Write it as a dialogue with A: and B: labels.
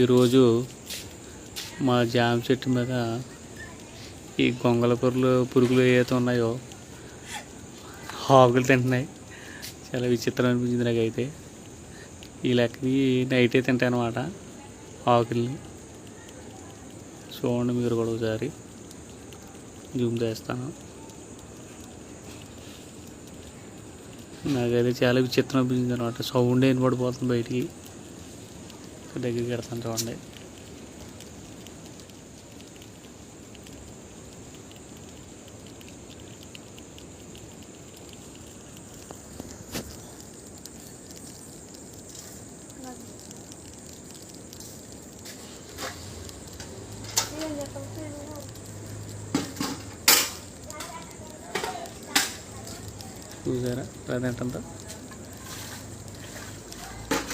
A: ఈరోజు మా జామ చెట్టు మీద ఈ గొంగళ పురుగులు ఏవైతే ఉన్నాయో ఆకులు తింటున్నాయి. చాలా విచిత్రం అనిపించింది నాకైతే. ఈ లెక్కని నైటే తింటాయి అన్నమాట ఆకుల్ని. చూడండి మీరు కూడా ఒకసారి జూమ్ చేస్తాను. నాకైతే చాలా విచిత్రం అనిపించింది అనమాట. సౌండ్ ఏం పడిపోతుంది బయటికి. దగ్గరికి పెడతాను చూడండి. చూసారా అదేంటంతా